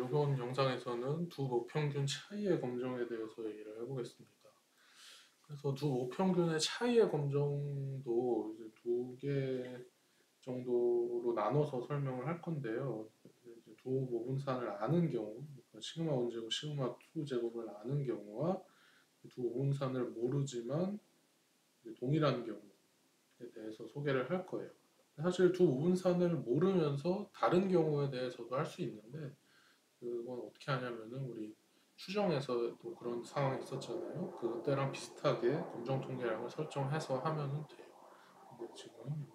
이번 영상에서는 두 모평균 차이의 검정에 대해서 얘기를 해보겠습니다. 그래서 두 모평균의 차이의 검정도 이제 두 개 정도로 나눠서 설명을 할 건데요. 이제 두 모분산을 아는 경우, 그러니까 시그마 1제곱, 시그마 2제곱을 아는 경우와 두 모분산을 모르지만 동일한 경우에 대해서 소개를 할 거예요. 사실 두 모분산을 모르면서 다른 경우에 대해서도 할 수 있는데 그건 어떻게 하냐면은 우리 추정에서도 그런 상황이 있었잖아요. 그때랑 비슷하게 검정 통계량을 설정해서 하면은 돼요. 근데 지금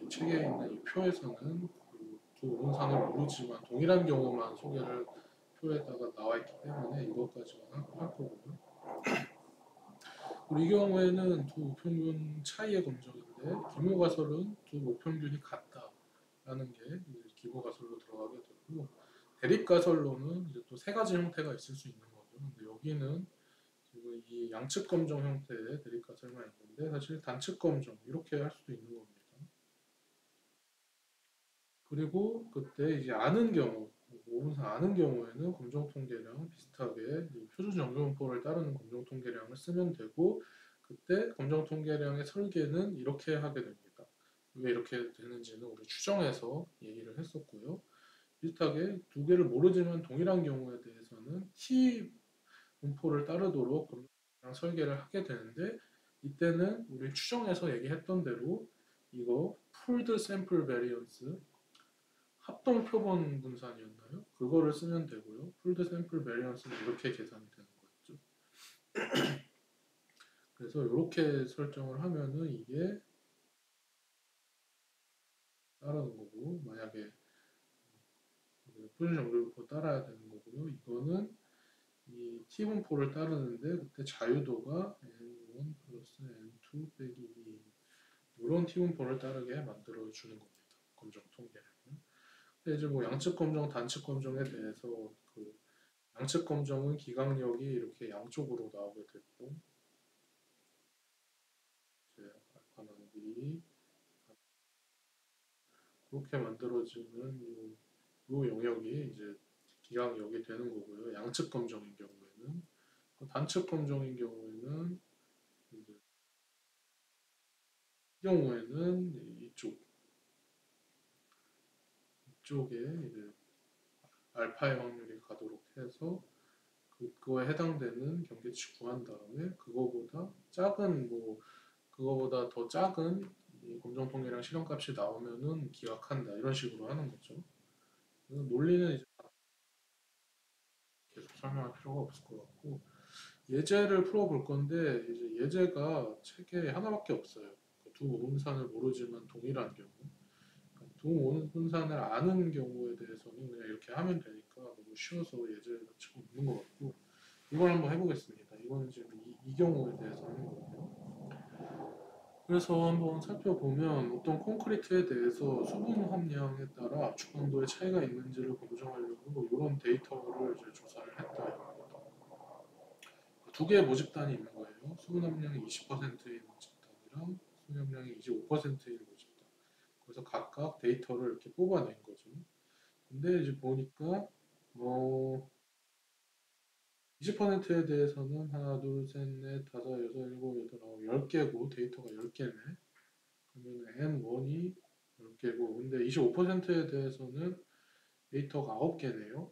이 책에 있는 이 표에서는 그두 모분산을 모르지만 동일한 경우만 소개를 표에다가 나와 있기 때문에 이것까지만 할 거고요. 그리고 이 경우에는 두 모평균 차이의 검정인데 기모가설은 두 모평균이 같다라는 게 이제 기모가설로 들어가게 되고 대립가설로는 이제 또 세 가지 형태가 있을 수 있는 거죠. 근데 여기는 지금 이 양측 검정 형태의 대립가설만 있는데 사실 단측 검정 이렇게 할 수도 있는 겁니다. 그리고 그때 이제 아는 경우, 모분산 아는 경우에는 검정 통계량 비슷하게 이 표준 정규분포를 따르는 검정 통계량을 쓰면 되고 그때 검정 통계량의 설계는 이렇게 하게 됩니다. 왜 이렇게 되는지는 우리 추정해서 얘기를 했었고요. 비슷하게 두 개를 모르지만 동일한 경우에 대해서는 T 분포를 따르도록 검정 설계를 하게 되는데 이때는 우리 추정해서 얘기했던 대로 이거 풀드 샘플 베리언스 합동 표본 분산이었나요? 그거를 쓰면 되고요. 풀드 샘플 베리언스는 이렇게 계산이 되는 거였죠. 그래서 이렇게 설정을 하면은 이게 따르는 거고 만약에 표준 정규분포 따라야 되는 거고요. 이거는 이 t 분포를 따르는데 그때 자유도가 n1 플러스 n2 빼기 2 이런 t 분포를 따르게 만들어 주는 겁니다. 검정 통계량은. 근데 이제 뭐 양측 검정, 단측 검정에 대해서 그 양측 검정은 기강력이 이렇게 양쪽으로 나오게 됐고 이제 알파 나누기 그렇게 만들어지는 요 영역이 이제 기강력이 되는 거고요. 양측 검정인 경우에는 단측 검정인 경우에는 이제 이 경우에는 이쪽에 이제 알파의 확률이 가도록 해서 그거에 해당되는 경계치 구한 다음에 그거보다 더 작은 이 검정 통계량 실험값이 나오면은 기각한다 이런 식으로 하는 거죠. 논리는 이제 계속 설명할 필요가 없을 것 같고 예제를 풀어볼 건데 이제 예제가 책에 하나밖에 없어요. 두 모분산을 모르지만 동일한 경우. 두 모분산을 아는 경우에 대해서는 그냥 이렇게 하면 되니까 너무 쉬워서 예제가 지금 없는 것 같고 이걸 한번 해보겠습니다. 이거는 지금 이 경우에 대해서 하는 거고요. 그래서 한번 살펴보면 어떤 콘크리트에 대해서 수분 함량에 따라 압축 강도의 차이가 있는지를 검증하려고 이런 데이터를 이제 조사를 했다. 두 개의 모집단이 있는 거예요. 수분 함량이 20%인 모집단이랑 수분 함량이 25%인 모집단. 그래서 각각 데이터를 이렇게 뽑아낸 거죠. 근데 이제 보니까 20%에 대해서는 하나, 둘, 셋, 넷, 다섯, 여섯, 일곱, 여덟, 아홉, 10개고 데이터가 10개네. 그러면 N1이 10개고 근데 25%에 대해서는 데이터가 9개네요.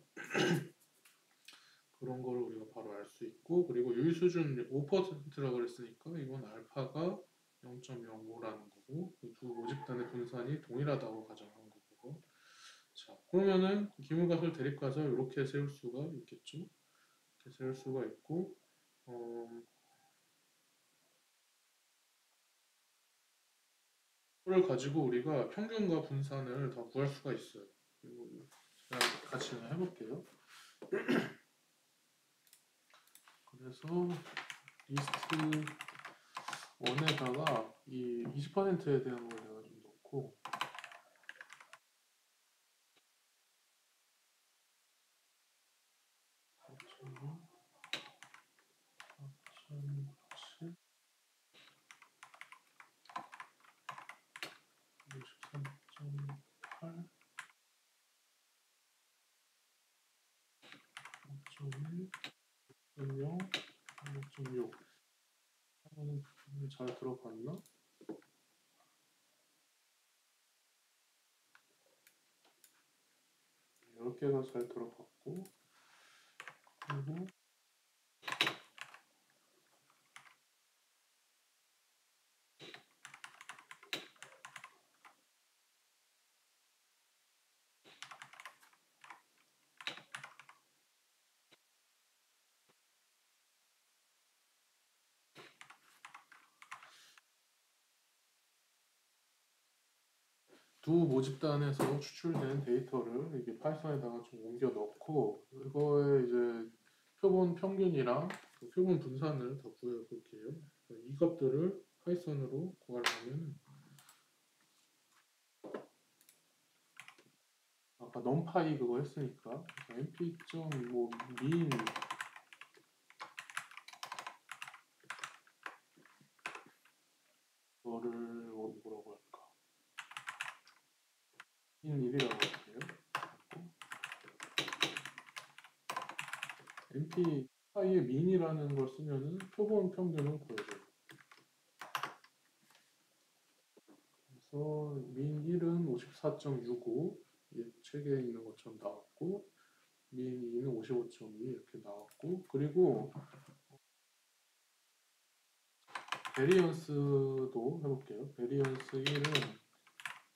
그런 거를 우리가 바로 알 수 있고 그리고 유의 수준 5%라고 그랬으니까 이건 알파가 0.05라는 거고 그 두 모집단의 분산이 동일하다고 가정한 거고 자 그러면은 기울가설 대립가설 이렇게 세울 수가 있겠죠. 이렇게 세울 수가 있고 그걸 가지고 우리가 평균과 분산을 다 구할 수가 있어요. 그리고 제가 같이 해볼게요. 그래서 리스트 1에다가 이 20%에 대한 걸 내가 좀 넣고 5.1, 6.0, 5.6 하면 잘 들어갔나? 몇 개가 잘 들어갔고, 그리고 두 모집단에서 추출된 데이터를 이게 파이썬에다가 좀 옮겨 넣고 이거에 이제 표본 평균이랑 그 표본 분산을 다 구해 볼게요. 이 값들을 파이썬으로 구하려면 아까 넘파이 그거 했으니까 np.min 거를 뭐라고 할까? min1이라고 할게요. np 파이에 min이라는 걸 쓰면은 표본 평균을 구해줘요. 그래서 min1은 54.65 책에 있는 것처럼 나왔고 min2는 55.2 이렇게 나왔고 그리고 베리언스도 해볼게요. 베리언스 1은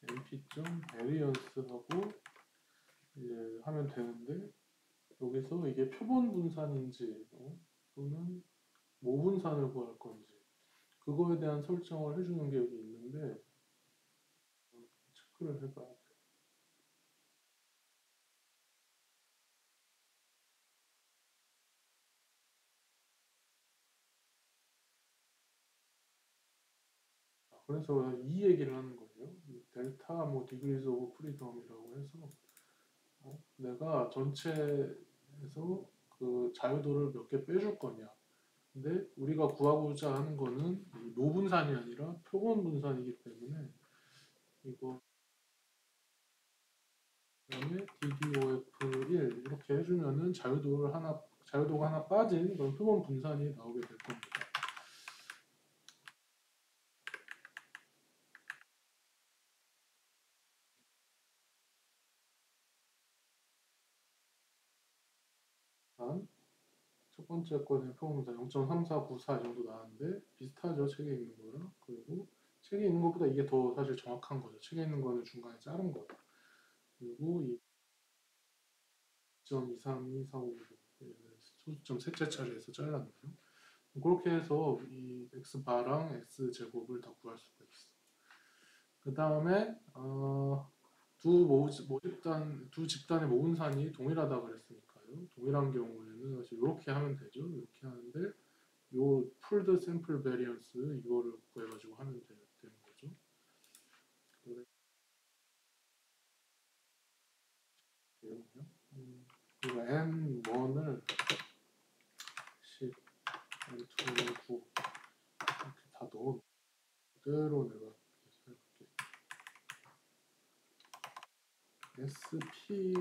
np.variance하고 이제 하면 되는데 여기서 이게 표본 분산인지 또는 모분산을 구할 건지 그거에 대한 설정을 해주는 게 여기 있는데 체크를 해봐야 돼요. 그래서 이 얘기를 하는 거예요. 델타 뭐 degrees of freedom이라고 해서 내가 전체에서 그 자유도를 몇 개 빼줄 거냐. 근데 우리가 구하고자 하는 거는 노분산이 아니라 표본 분산이기 때문에 이거 그다음에 DDOF1 이렇게 해주면은 자유도가 하나 빠진 그런 표본 분산이 나오게 될 겁니다. 첫 번째 거는 표본 분산 0.3494 정도 나왔는데 비슷하죠. 책에 있는 거랑. 그리고 책에 있는 것보다 이게 더 사실 정확한 거죠. 책에 있는 거는 중간에 자른 거예요. 그리고 이 2.23245 소수점 셋째 차례에서 잘랐네요. 그렇게 해서 이 x바랑 x제곱을 다 구할 수가 있어. 그 다음에 두 집단의 모분산이 동일하다 그랬으니까요. 동일한 경우에는 사실 이렇게 하면 되죠. 이렇게 하는데 요 풀드 샘플 베리언스 이거를 구해가지고 하면 되는 거죠. 그리고 n1을 10, n2는 9 이렇게 다 넣어 그대로 내가 해볼게. SP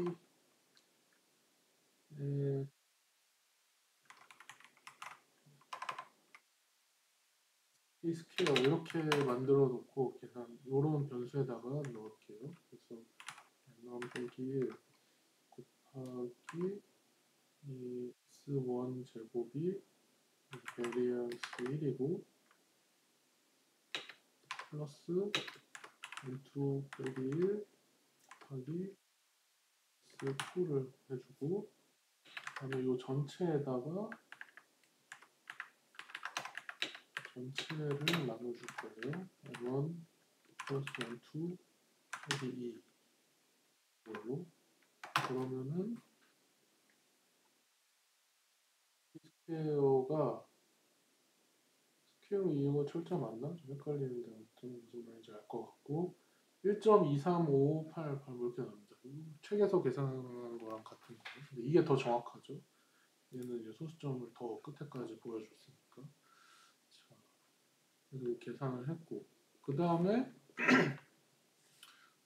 이 스케어 이렇게 만들어 놓고 계산 이런 변수에다가 넣을게요. 그래서 n1 빼기 1 곱하기 이 x1 제곱이 베리언스 1이고 플러스 n2 빼기 1 곱하기 x2를 해주고 그다음에 이 전체에다가 전체를 나눠줄 거예요. n1 플러스 n2 빼기 2 이걸로 그러면은 스퀘어 이용어 철자 맞나? 좀 헷갈리는데 아무튼 무슨 말인지 알 것 같고 1.23588 이렇게 나옵니다. 책에서 계산한 거랑 같은 거예요. 근데 이게 더 정확하죠. 얘는 이제 소수점을 더 끝에까지 보여줬으니까. 자, 그래서 계산을 했고 그 다음에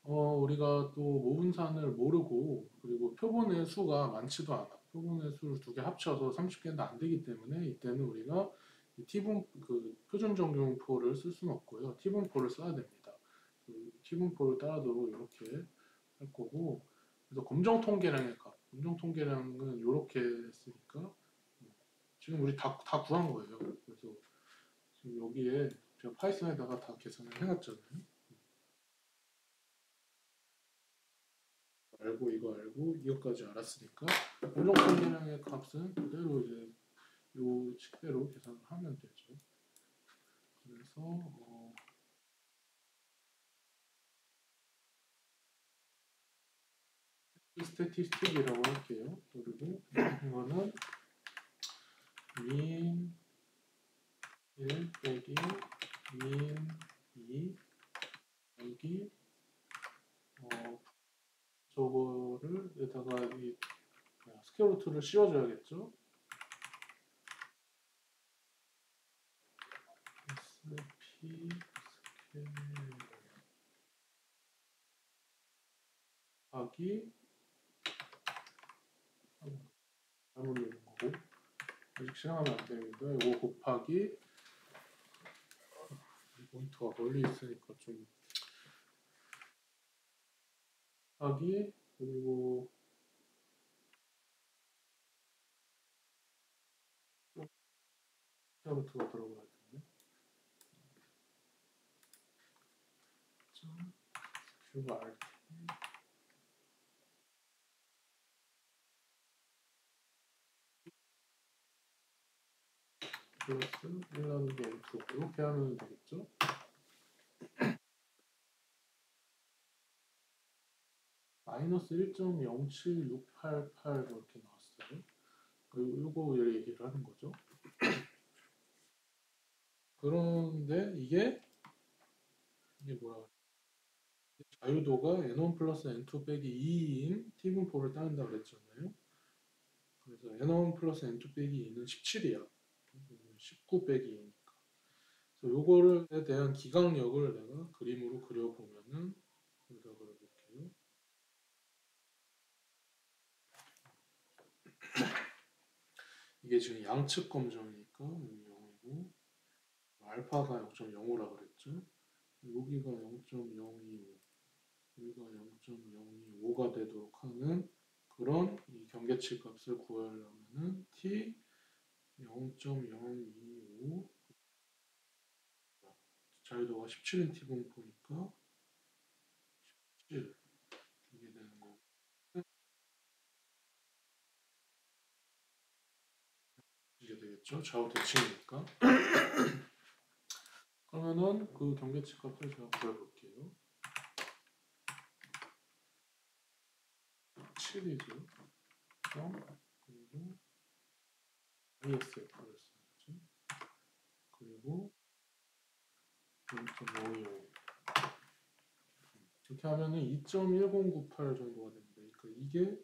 우리가 또 모분산을 모르고 그리고 표본의 수가 많지도 않아. 표본의 수를 두 개 합쳐서 30개는 안 되기 때문에 이때는 우리가 T분 그 표준 정규분포를 쓸 수는 없고요. T분포를 써야 됩니다. 그 T분포를 따르도록 이렇게 할 거고, 그래서 검정 통계량의 값, 검정 통계량은 이렇게 했으니까 지금 우리 다 구한 거예요. 그래서 지금 여기에 제가 파이썬에다가 다 계산을 해놨잖아요. 알고 이거 알고 이것까지 알았으니까 검정 통계량의 값은 그대로 이제 요 식대로 계산을 하면 되죠. 그래서 스태티스틱이라고 할게요. 그리고 이거는 민 1 빼기 민 2 여기 저거를 여기다가 이 스퀘어 루트를 씌워줘야겠죠. SP 스퀘어 곱하기 잘못 읽은 거고 아직 실행하면 안 됩니다. 이거 곱하기 모니터가 멀리 있으니까 좀 곱하기 그리고 스퀘어 루트가 들어가야 되네. 큐브 RT 플러스 1 나누기 N2 이렇게 하면 되겠죠? 마이너스 1.07688 이렇게 나왔어요. 이거 얘기를 하는 거죠. 그런데 이게 뭐라 자유도가 N1 플러스 N2 빼기 2인 T분포를 따른다 그랬잖아요. 그래서 N1 플러스 N2 빼기 2는 17이야. 19 빼기 2니까. 그래서 요거에 대한 기강력을 내가 그림으로 그려보면은 여기다 그려볼게요. 이게 지금 양측 검정이니까 여기 0이고 알파가 0.05라 그랬죠. 여기가 0.025 여기가 0.025가 되도록 하는 그런 이 경계치 값을 구하려면은 t 0.025 자유도가 17인 t분포니까 17 이게 되는 거고 이게 되겠죠. 좌우 대칭이니까. 그러면은 그 경계치 값을 제가 구해볼게요. 7이죠. 그리고 ISF를 써야지. 그리고 0.525 이렇게 하면은 2.1098 정도가 됩니다. 그러니까 이게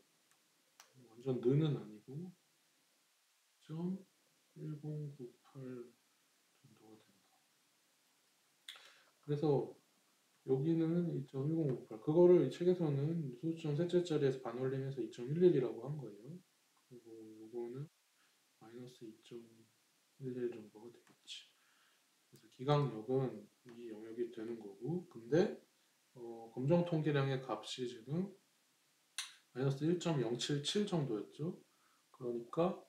완전 는은 아니고 2.1098 정도가 된다. 그래서 여기는 2.1058 그거를 이 책에서는 소수점 셋째 자리에서 반올림해서 2.11이라고 한 거예요. 그리고 요거는 마이너스 2.11 정도가 되겠지. 그래서 기강력은 이 영역이 되는 거고 근데 검정 통계량의 값이 지금 마이너스 1.077 정도였죠. 그러니까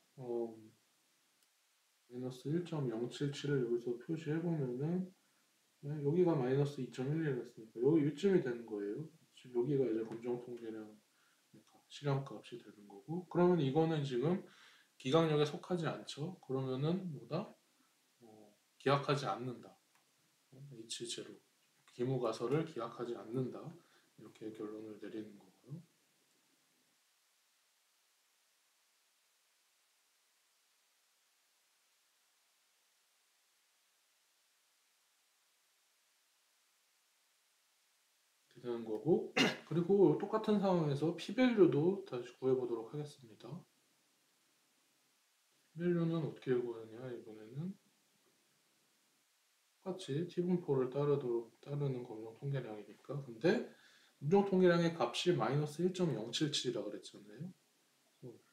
마이너스 1.077을 여기서 표시해보면은 여기가 마이너스 2.11이었으니까 여기 이쯤이 되는 거예요. 지금 여기가 이제 검정 통계량 시간값이 되는 거고 그러면 이거는 지금 기강력에 속하지 않죠. 그러면은 뭐다? 기하하지 않는다. H0 기무가설을 기하하지 않는다. 이렇게 결론을 내리는 거고요. 되는 거고 그리고 똑같은 상황에서 p-밸류도 다시 구해보도록 하겠습니다. p-밸류는 어떻게 구하느냐 이번에는 똑같이 t분포를 따르는 검정 통계량이니까 근데 검정 통계량의 값이 마이너스 1.077이라고 그랬잖아요.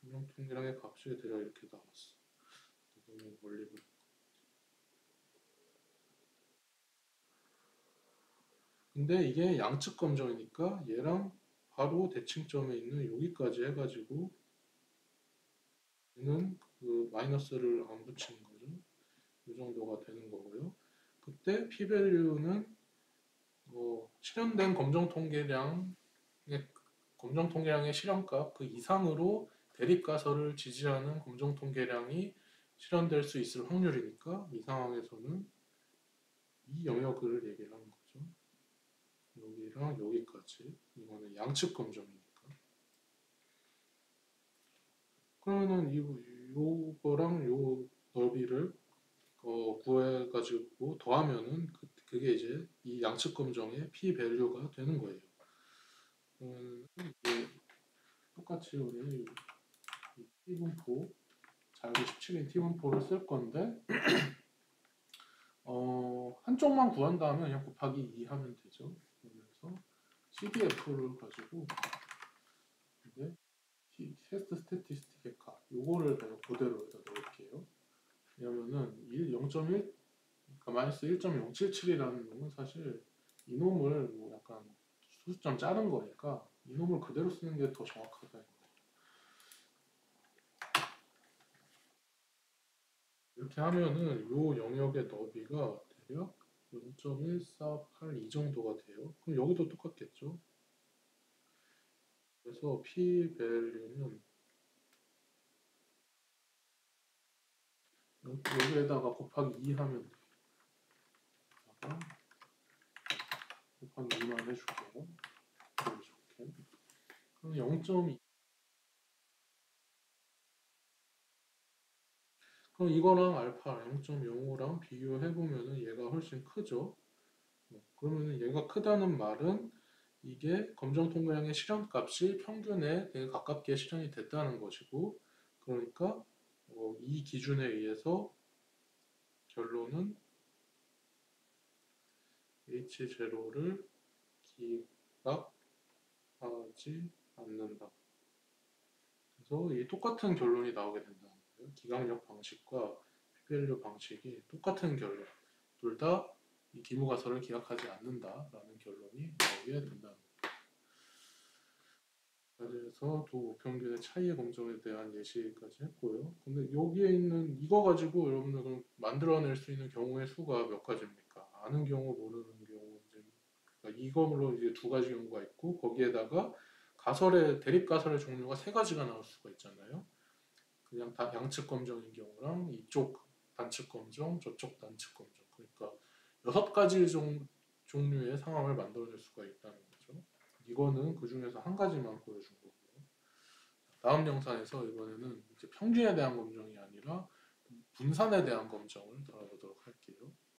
검정 통계량의 값이 대략 이렇게 나왔어. 너무 멀리 보여. 근데 이게 양측 검정이니까 얘랑 바로 대칭점에 있는 여기까지 해가지고 얘는 그 마이너스를 안 붙이는 거죠. 이 정도가 되는 거고요. 그때 p-value는 실현된 검정 통계량의 실현값 그 이상으로 대립가설을 지지하는 검정 통계량이 실현될 수 있을 확률이니까 이 상황에서는 이 영역을 얘기를 하는 거죠. 여기랑 여기까지. 이거는 양측 검정이니까. 그러면은 요거랑 요 넓이를 구해가지고 더하면은 그게 이제 이 양측 검정의 p 밸류가 되는 거예요. 이제 똑같이 우리 이 t분포 자유로 17인 t분포를 쓸 건데 한쪽만 구한 다음에 그냥 곱하기 2 하면 되죠. 그래서 CDF를 가지고 이제 테스트 스태티스틱의 값 요거를 내가 그대로 여기다 넣을게요. 왜냐면은 0.1 그러니까 마이너스 1.077이라는 놈은 사실 이놈을 뭐 약간 수수점 자른 거니까 이놈을 그대로 쓰는 게 더 정확하다. 이렇게 하면은 요 영역의 너비가 대략 0.1482 정도가 돼요. 그럼 여기도 똑같겠죠? 그래서 p 밸류는 여기에다가 곱하기 2 하면 돼요. 곱하기 2만 해줄게요. 이렇게. 그럼 0.2. 그럼 이거랑 알파 0.05랑 비교해보면은 얘가 훨씬 크죠? 그러면은 얘가 크다는 말은 이게 검정 통계량의 실현값이 평균에 되게 가깝게 실현이 됐다는 것이고, 그러니까 이 기준에 의해서 결론은 H0를 기각하지 않는다. 그래서 이 똑같은 결론이 나오게 된다는 거예요. 기각력 방식과 p-value 방식이 똑같은 결론. 둘 다 이 기무가설을 기각하지 않는다라는 결론이 나오게 된다는 거예요. 그래서 두 우평균의 차이의 검정에 대한 예시까지 했고요. 근데 여기에 있는 이거 가지고 여러분들은 만들어낼 수 있는 경우의 수가 몇 가지입니까? 아는 경우, 모르는 경우. 그러니까 이걸로 이제 두 가지 경우가 있고 거기에다가 대립 가설의 종류가 세 가지가 나올 수가 있잖아요. 그냥 다 양측 검정인 경우랑 이쪽 단측 검정, 저쪽 단측 검정. 그러니까 6가지 종류의 상황을 만들어낼 수가 있다는 거죠. 이거는 그 중에서 한 가지만 보여준 거고요. 다음 영상에서 이번에는 이제 평균에 대한 검정이 아니라 분산에 대한 검정을 다뤄보도록 할게요.